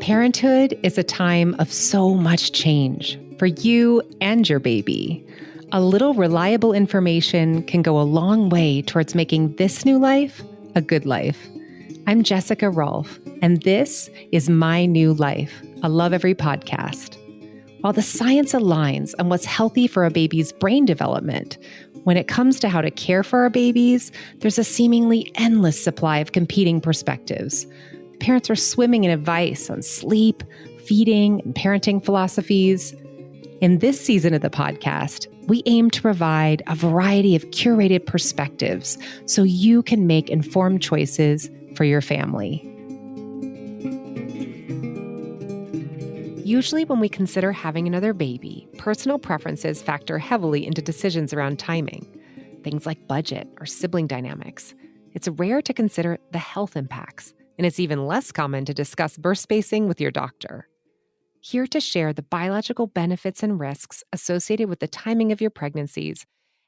Parenthood is a time of so much change for you and your baby. A little reliable information can go a long way towards making this new life a good life. I'm Jessica Rolph, and this is My New Life, a Lovevery podcast. While the science aligns on what's healthy for a baby's brain development, when it comes to how to care for our babies, there's a seemingly endless supply of competing perspectives. Parents are swimming in advice on sleep, feeding, and parenting philosophies. In this season of the podcast, we aim to provide a variety of curated perspectives so you can make informed choices for your family. Usually when we consider having another baby, personal preferences factor heavily into decisions around timing, things like budget or sibling dynamics. It's rare to consider the health impacts, and it's even less common to discuss birth spacing with your doctor. Here to share the biological benefits and risks associated with the timing of your pregnancies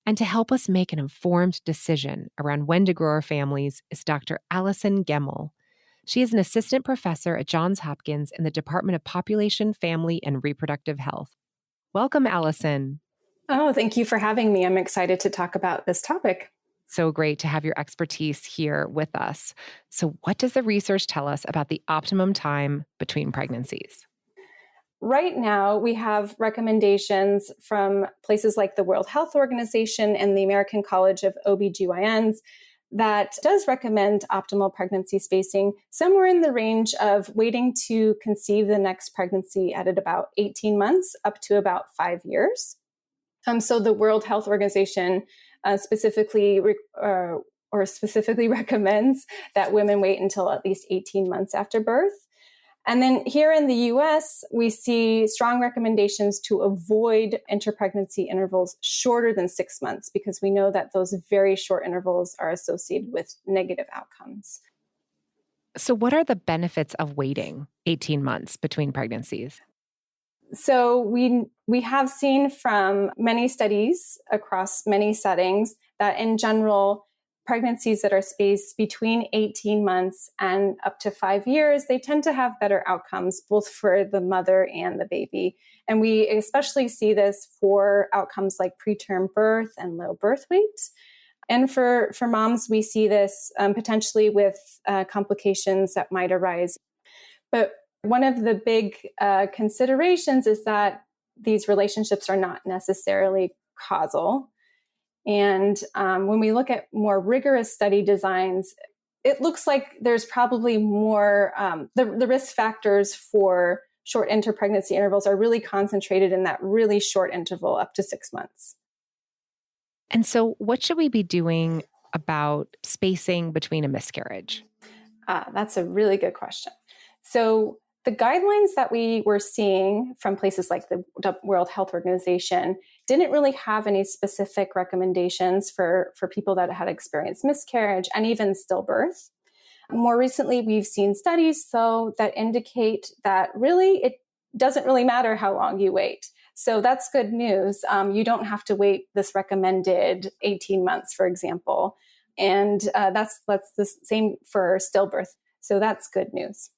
and to help us make an informed decision around when to grow our families is Dr. Alison Gemmill. She is an assistant professor at Johns Hopkins in the Department of Population, Family, and Reproductive Health. Welcome, Alison. Oh, thank you for having me. I'm excited to talk about this topic. So great to have your expertise here with us. So what does the research tell us about the optimum time between pregnancies? Right now, we have recommendations from places like the World Health Organization and the American College of OBGYNs that does recommend optimal pregnancy spacing somewhere in the range of waiting to conceive the next pregnancy at about 18 months up to about 5 years. So the World Health Organization specifically recommends that women wait until at least 18 months after birth. And then here in the US, we see strong recommendations to avoid interpregnancy intervals shorter than 6 months because we know that those very short intervals are associated with negative outcomes. So what are the benefits of waiting 18 months between pregnancies? So we have seen from many studies across many settings that in general, pregnancies that are spaced between 18 months and up to 5 years, they tend to have better outcomes, both for the mother and the baby. And we especially see this for outcomes like preterm birth and low birth weight. And for moms, we see this potentially with complications that might arise. But one of the big considerations is that these relationships are not necessarily causal. And when we look at more rigorous study designs, it looks like there's probably more, the risk factors for short interpregnancy intervals are really concentrated in that really short interval up to 6 months. And so what should we be doing about spacing between a miscarriage? That's a really good question. So the guidelines that we were seeing from places like the World Health Organization didn't really have any specific recommendations for people that had experienced miscarriage and even stillbirth. More recently, we've seen studies, though, that indicate that really it doesn't really matter how long you wait. So that's good news. You don't have to wait this recommended 18 months, for example. And that's the same for stillbirth. So that's good news.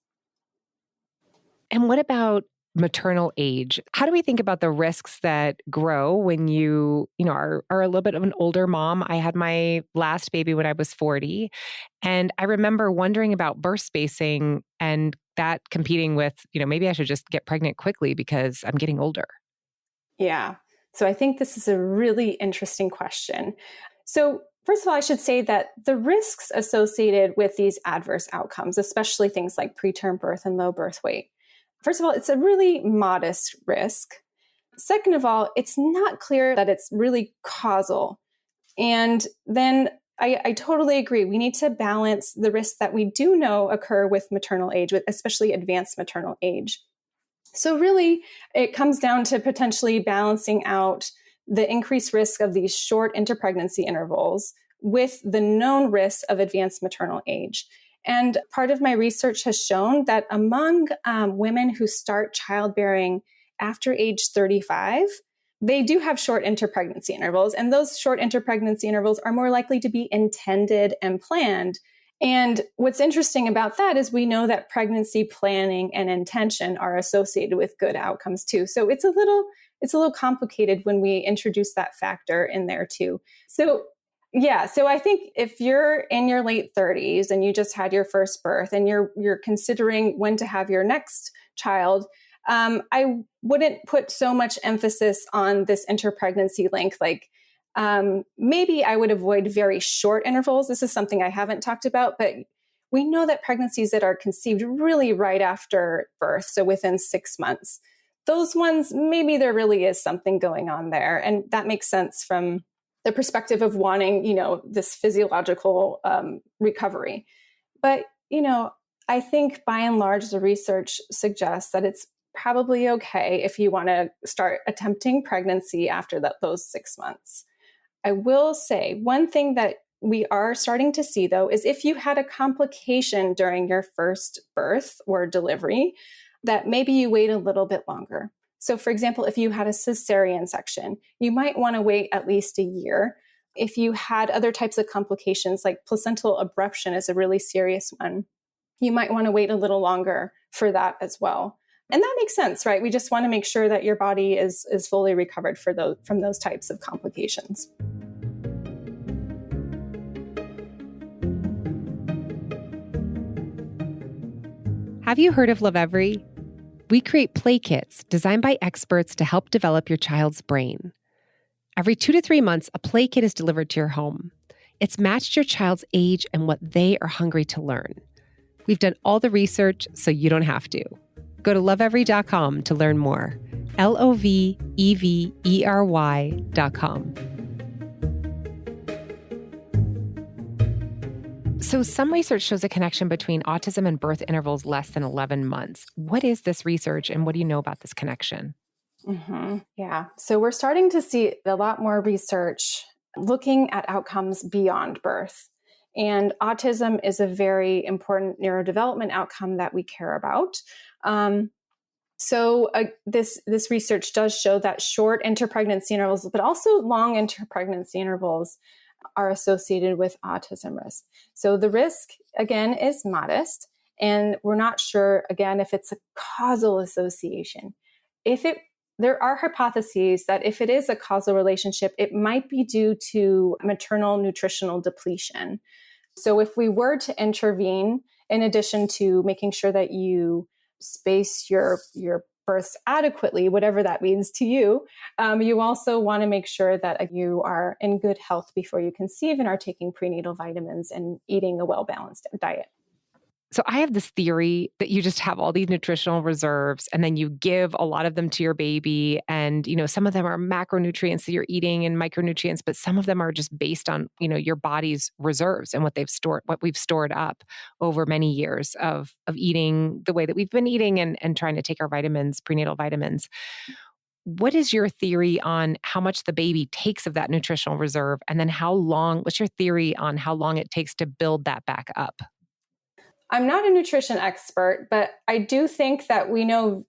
And what about maternal age? How do we think about the risks that grow when you are a little bit of an older mom? I had my last baby when I was 40. And I remember wondering about birth spacing and that competing with, maybe I should just get pregnant quickly because I'm getting older. Yeah. So I think this is a really interesting question. So first of all, I should say that the risks associated with these adverse outcomes, especially things like preterm birth and low birth weight, first of all, it's a really modest risk. Second of all, it's not clear that it's really causal. And then I totally agree. We need to balance the risks that we do know occur with maternal age, with especially advanced maternal age. So really, it comes down to potentially balancing out the increased risk of these short interpregnancy intervals with the known risks of advanced maternal age. And part of my research has shown that among women who start childbearing after age 35, they do have short interpregnancy intervals, and those short interpregnancy intervals are more likely to be intended and planned. And what's interesting about that is we know that pregnancy planning and intention are associated with good outcomes too. So it's a little complicated when we introduce that factor in there too. So I think if you're in your late 30s and you just had your first birth and you're considering when to have your next child, I wouldn't put so much emphasis on this interpregnancy length. Like, maybe I would avoid very short intervals. This is something I haven't talked about, but we know that pregnancies that are conceived really right after birth, so within 6 months, those ones, maybe there really is something going on there. And that makes sense from the perspective of wanting, this physiological recovery. But, I think by and large, the research suggests that it's probably okay if you want to start attempting pregnancy after those 6 months. I will say one thing that we are starting to see, though, is if you had a complication during your first birth or delivery, that maybe you wait a little bit longer. So, for example, if you had a cesarean section, you might want to wait at least a year. If you had other types of complications, like placental abruption is a really serious one, you might want to wait a little longer for that as well. And that makes sense, right? We just want to make sure that your body is fully recovered from those types of complications. Have you heard of Lovevery? We create play kits designed by experts to help develop your child's brain. Every 2 to 3 months, a play kit is delivered to your home. It's matched your child's age and what they are hungry to learn. We've done all the research, so you don't have to. Go to lovevery.com to learn more. LOVEVERY.com. So some research shows a connection between autism and birth intervals less than 11 months. What is this research and what do you know about this connection? Mm-hmm. Yeah. So we're starting to see a lot more research looking at outcomes beyond birth. And autism is a very important neurodevelopment outcome that we care about. This research does show that short interpregnancy intervals, but also long interpregnancy intervals are associated with autism risk. So the risk, again, is modest, and we're not sure, again, if it's a causal association. There are hypotheses that if it is a causal relationship, it might be due to maternal nutritional depletion. So if we were to intervene, in addition to making sure that you space your births adequately, whatever that means to you, you also want to make sure that you are in good health before you conceive and are taking prenatal vitamins and eating a well-balanced diet. So I have this theory that you just have all these nutritional reserves and then you give a lot of them to your baby. And, some of them are macronutrients that you're eating and micronutrients, but some of them are just based on, your body's reserves and what we've stored up over many years of eating the way that we've been eating and trying to take our vitamins, prenatal vitamins. What is your theory on how much the baby takes of that nutritional reserve? And then what's your theory on how long it takes to build that back up? I'm not a nutrition expert, but I do think that we know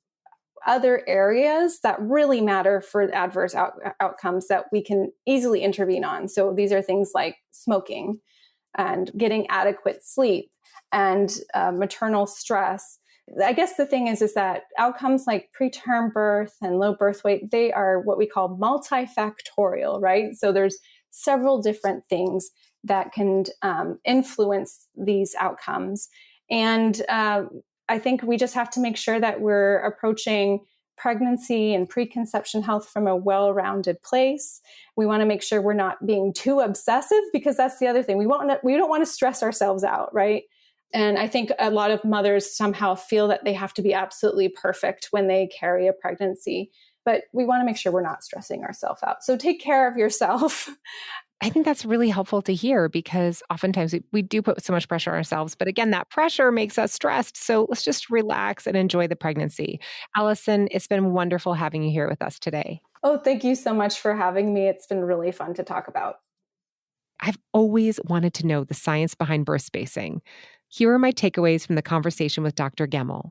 other areas that really matter for adverse outcomes that we can easily intervene on. So these are things like smoking and getting adequate sleep and maternal stress. I guess the thing is that outcomes like preterm birth and low birth weight, they are what we call multifactorial, right? So there's several different things that can influence these outcomes. And I think we just have to make sure that we're approaching pregnancy and preconception health from a well-rounded place. We want to make sure we're not being too obsessive, because that's the other thing. We don't want to stress ourselves out, right? And I think a lot of mothers somehow feel that they have to be absolutely perfect when they carry a pregnancy, but we want to make sure we're not stressing ourselves out. So take care of yourself. I think that's really helpful to hear, because oftentimes we do put so much pressure on ourselves. But again, that pressure makes us stressed. So let's just relax and enjoy the pregnancy. Alison, it's been wonderful having you here with us today. Oh, thank you so much for having me. It's been really fun to talk about. I've always wanted to know the science behind birth spacing. Here are my takeaways from the conversation with Dr. Gemmill.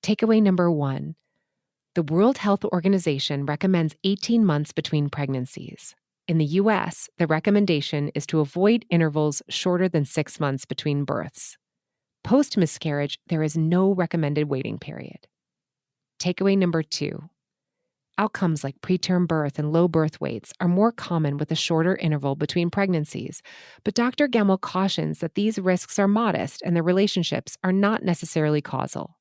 Takeaway number 1. The World Health Organization recommends 18 months between pregnancies. In the US, the recommendation is to avoid intervals shorter than 6 months between births. Post-miscarriage, there is no recommended waiting period. Takeaway number 2. Outcomes like preterm birth and low birth weights are more common with a shorter interval between pregnancies, but Dr. Gemmill cautions that these risks are modest and the relationships are not necessarily causal.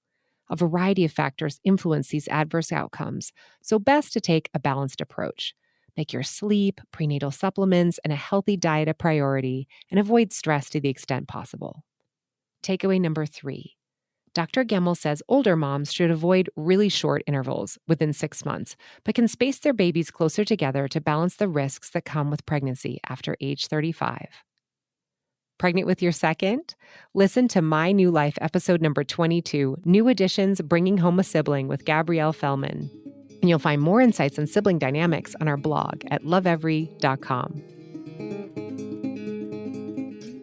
A variety of factors influence these adverse outcomes, so best to take a balanced approach. Make your sleep, prenatal supplements, and a healthy diet a priority, and avoid stress to the extent possible. Takeaway number 3. Dr. Gemmill says older moms should avoid really short intervals within 6 months, but can space their babies closer together to balance the risks that come with pregnancy after age 35. Pregnant with your second? Listen to My New Life episode number 22, New Additions Bringing Home a Sibling with Gabrielle Fellman. And you'll find more insights on sibling dynamics on our blog at lovevery.com.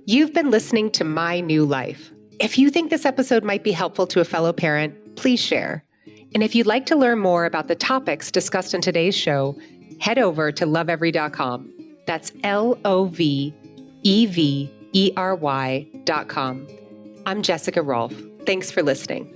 You've been listening to My New Life. If you think this episode might be helpful to a fellow parent, please share. And if you'd like to learn more about the topics discussed in today's show, head over to lovevery.com. That's LOVEVERY.com. I'm Jessica Rolph. Thanks for listening.